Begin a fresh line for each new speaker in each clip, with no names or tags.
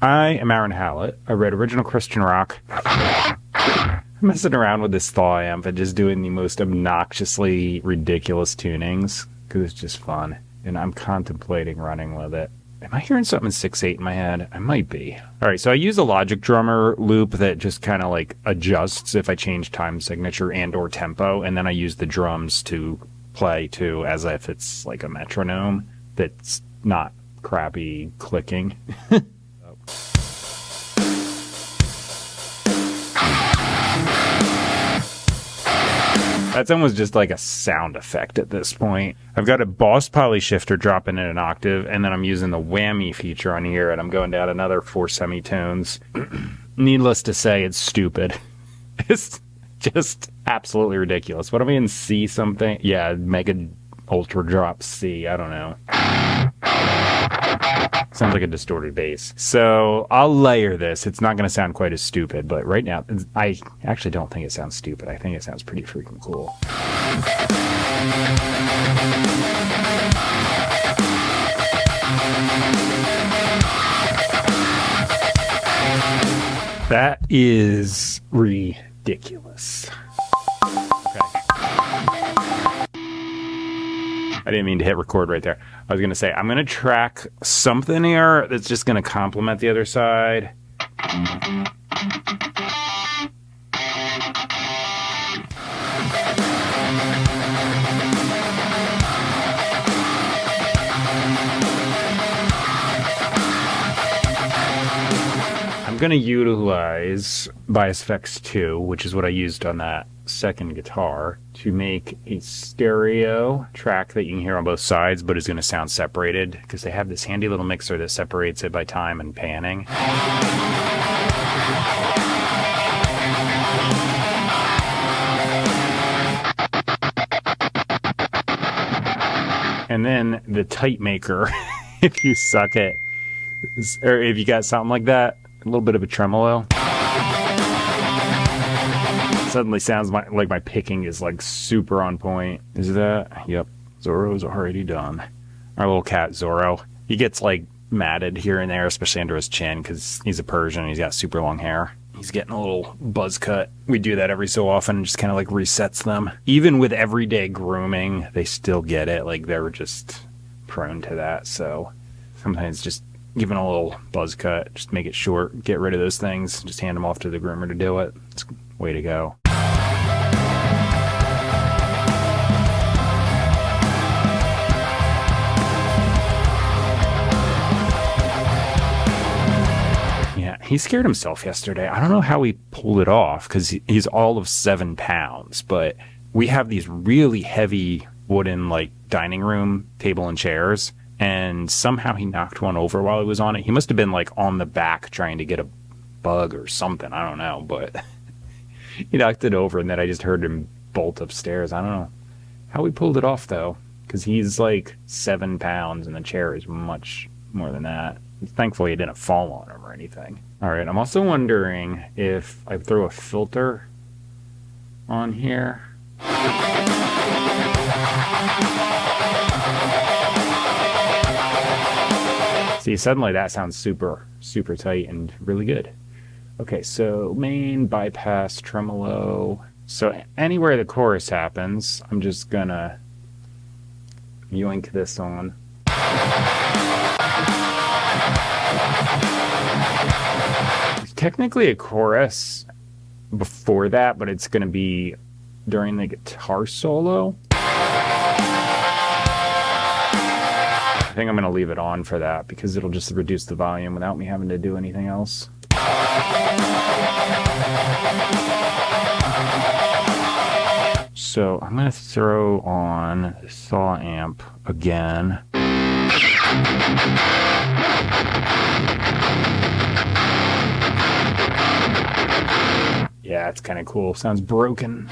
I am Aaron Hallett. I write original Christian rock. I'm messing around with this thaw amp and just doing the most obnoxiously ridiculous tunings because it's just fun. And I'm contemplating running with it. Am I hearing something in 6/8 in my head? I might be. All right, so I use a Logic drummer loop that just kind of like adjusts if I change time signature and or tempo. And then I use the drums to play too as if it's like a metronome that's not crappy clicking. That's almost just like a sound effect at this point. I've got a Boss Poly shifter dropping in an octave, and then I'm using the whammy feature on here, and I'm going down another 4 semitones. Needless to say, it's stupid. It's just absolutely ridiculous. What am I in C something? Yeah, Mega Ultra Drop C. I don't know. Sounds like a distorted bass. So I'll layer this. It's not going to sound quite as stupid, but right now, I actually don't think it sounds stupid. I think it sounds pretty freaking cool. That is ridiculous. I didn't mean to hit record right there. I was going to say, I'm going to track something here that's just going to complement the other side. I'm going to utilize Bias Effects 2, which is what I used on that second guitar, to make a stereo track that you can hear on both sides, but is going to sound separated because they have this handy little mixer that separates it by time and panning. And then the type maker, if you suck it, or if you got something like that, a little bit of a tremolo. Suddenly sounds like my picking is like super on point. Is that? Yep. Zorro's already done. Our little cat Zorro. He gets like matted here and there, especially under his chin because he's a Persian and he's got super long hair. He's getting a little buzz cut. We do that every so often, just kind of like resets them. Even with everyday grooming, they still get it. Like they're just prone to that. So sometimes just giving a little buzz cut, just make it short, get rid of those things, just hand them off to the groomer to do it. It's a way to go. He scared himself yesterday. I don't know how he pulled it off because he's all of 7 pounds, but we have these really heavy wooden like dining room table and chairs, and somehow he knocked one over while he was on it. He must have been like on the back trying to get a bug or something. I don't know, but he knocked it over, and then I just heard him bolt upstairs. I don't know how he pulled it off though, because he's like 7 pounds and the chair is much more than that. Thankfully, it didn't fall on him or anything. All right, I'm also wondering if I throw a filter on here. See, suddenly that sounds super, super tight and really good. Okay, so main, bypass, tremolo. So anywhere the chorus happens, I'm just gonna yoink this on. Technically a chorus before that, but it's going to be during the guitar solo. I think I'm going to leave it on for that because it'll just reduce the volume without me having to do anything else. So I'm going to throw on the saw amp again. Yeah, it's kind of cool. Sounds broken.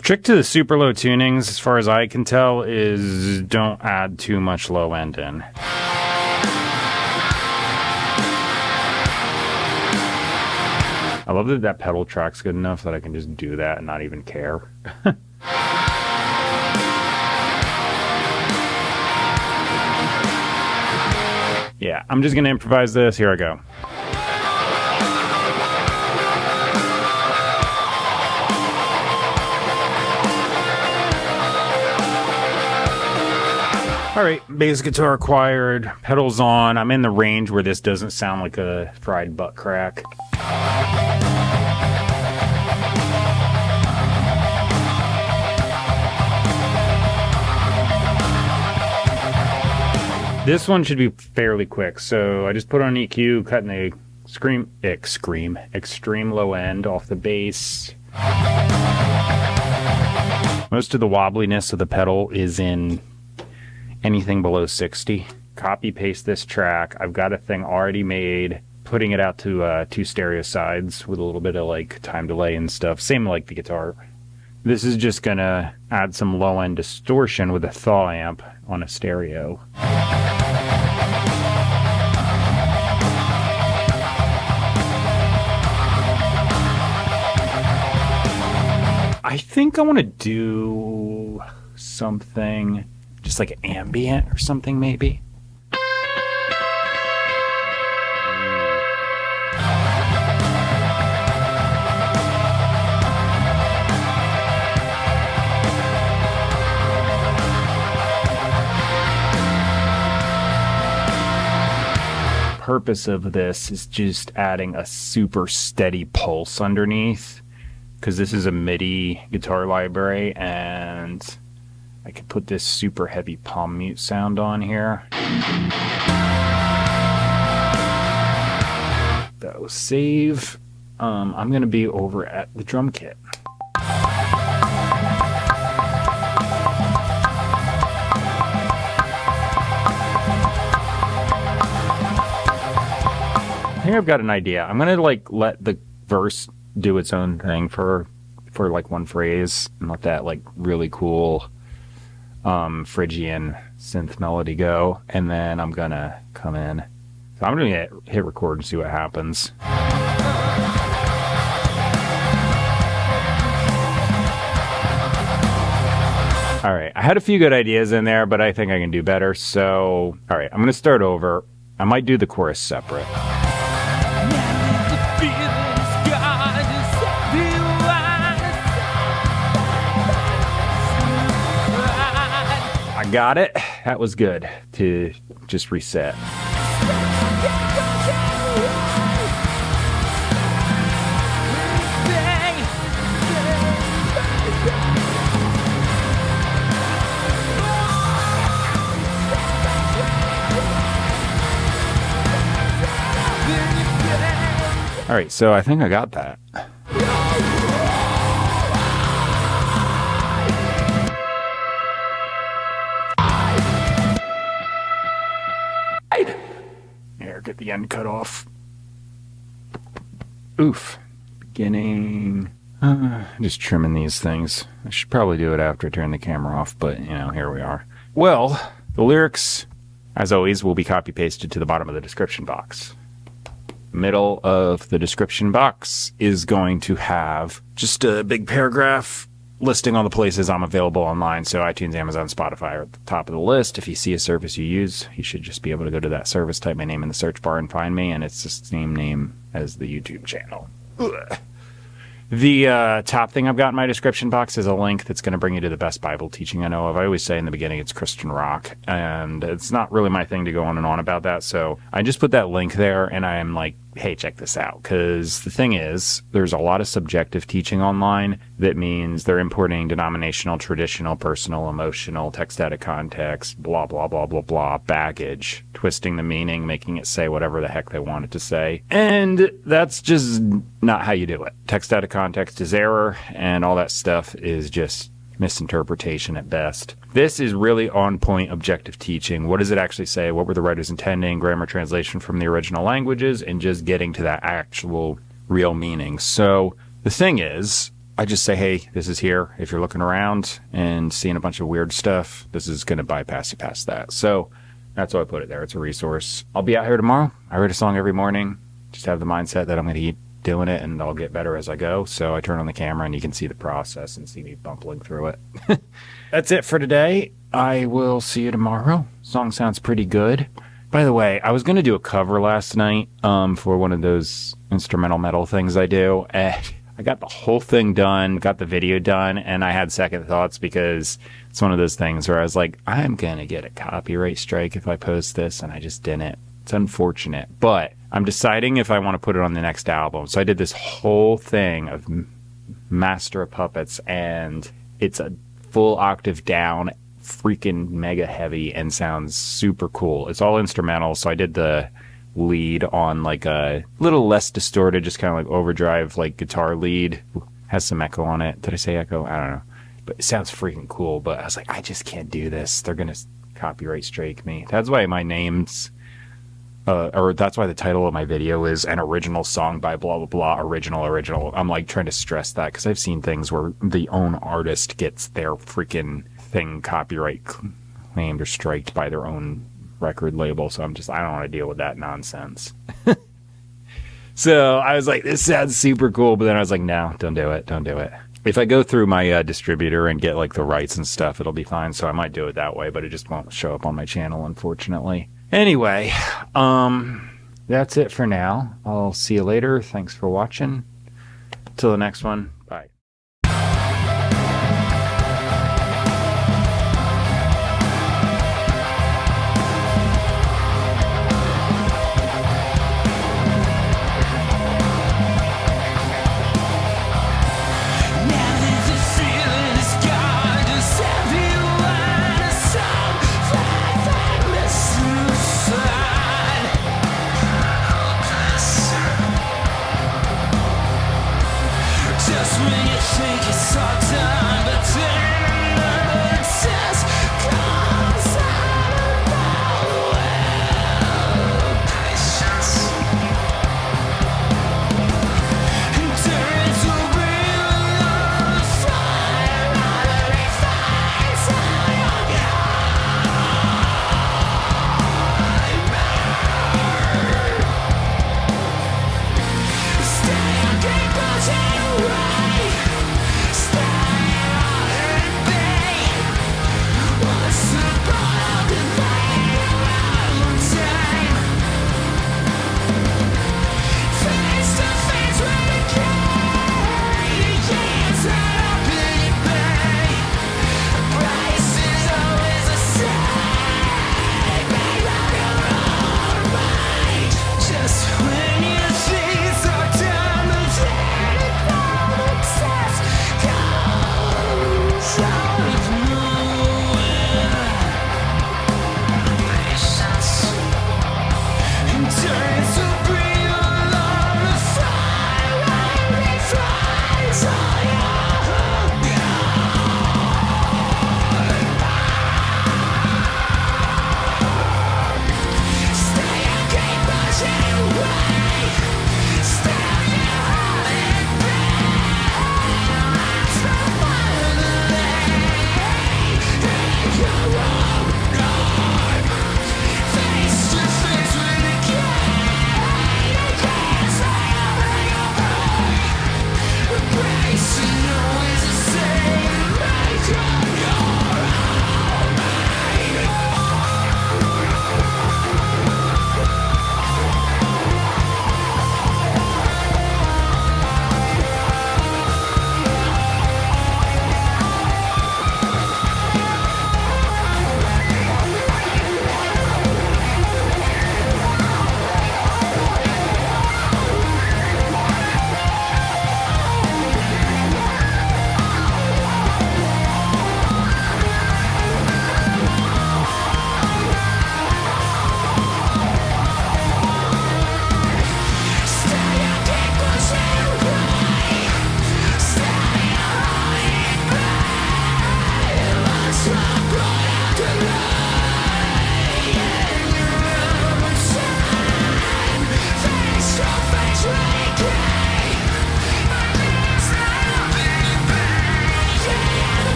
Trick to the super low tunings, as far as I can tell, is don't add too much low end in. I love that that pedal track's good enough that I can just do that and not even care. Yeah, I'm just going to improvise this. Here I go. All right, bass guitar acquired, pedals on. I'm in the range where this doesn't sound like a fried butt crack. This one should be fairly quick, so I just put on EQ, cutting the extreme low end off the bass. Most of the wobbliness of the pedal is in anything below 60. Copy paste this track. I've got a thing already made, putting it out to 2 stereo sides with a little bit of like time delay and stuff. Same like the guitar. This is just gonna add some low end distortion with a thaw amp on a stereo. I think I want to do something just like ambient or something, maybe. Purpose of this is just adding a super steady pulse underneath, because this is a MIDI guitar library, and I could put this super heavy palm mute sound on here. That'll save. I'm going to be over at the drum kit. I think I've got an idea. I'm going to like let the verse do its own thing for like one phrase and let that like really cool Phrygian synth melody go, and then I'm gonna come in. So I'm gonna hit record and see what happens. All right, I had a few good ideas in there, but I think I can do better. So, all right, I'm gonna start over. I might do the chorus separate. I got it. That was good to just reset. All right, so I think I got that. Here, get the end cut off. Oof. Beginning. Just trimming these things. I should probably do it after I turn the camera off, but, you know, here we are. Well, the lyrics, as always, will be copy-pasted to the bottom of the description box. Middle of the description box is going to have just a big paragraph listing all the places I'm available online. So iTunes, Amazon, Spotify are at the top of the list. If you see a service you use, you should just be able to go to that service, type my name in the search bar, and find me, and it's the same name as the YouTube channel. Ugh. The top thing I've got in my description box is a link that's going to bring you to the best Bible teaching I know of. I always say in the beginning it's Christian rock, and it's not really my thing to go on and on about that. So I just put that link there, and I'm like, hey, check this out. Because the thing is, there's a lot of subjective teaching online that means they're importing denominational, traditional, personal, emotional, text out of context, blah, blah, blah, blah, blah, baggage, twisting the meaning, making it say whatever the heck they want it to say. And that's just not how you do it. Text out of context is error, and all that stuff is just misinterpretation at best. This is really on point objective teaching. What does it actually say? What were the writers intending? Grammar translation from the original languages, and just getting to that actual real meaning. So the thing is, I just say, hey, this is here. If you're looking around and seeing a bunch of weird stuff, this is going to bypass you past that. So that's why I put it there. It's a resource. I'll be out here tomorrow. I write a song every morning. Just have the mindset that I'm going to keep doing it, and I'll get better as I go. So I turn on the camera and you can see the process and see me bumbling through it. That's it for today. I will see you tomorrow. Song sounds pretty good. By the way, I was going to do a cover last night for one of those instrumental metal things I do. And I got the whole thing done, got the video done, and I had second thoughts because it's one of those things where I was like, I'm going to get a copyright strike if I post this, and I just didn't. It's unfortunate. But I'm deciding if I want to put it on the next album. So I did this whole thing of Master of Puppets, and it's a full octave down, freaking mega heavy, and sounds super cool. It's all instrumental, so I did the lead on like a little less distorted, just kind of like overdrive, like guitar lead. Has some echo on it. Did I say echo? I don't know. But it sounds freaking cool. But I was like, I just can't do this. They're going to copyright strike me. That's why my name's, or that's why the title of my video is An Original Song by blah, blah, blah, original. I'm like trying to stress that because I've seen things where the own artist gets their freaking thing copyright claimed or striked by their own record label. So I don't want to deal with that nonsense. So I was like, this sounds super cool. But then I was like, no, don't do it. If I go through my distributor and get like the rights and stuff, it'll be fine. So I might do it that way, but it just won't show up on my channel, unfortunately. Anyway, that's it for now. I'll see you later. Thanks for watching. Till the next one.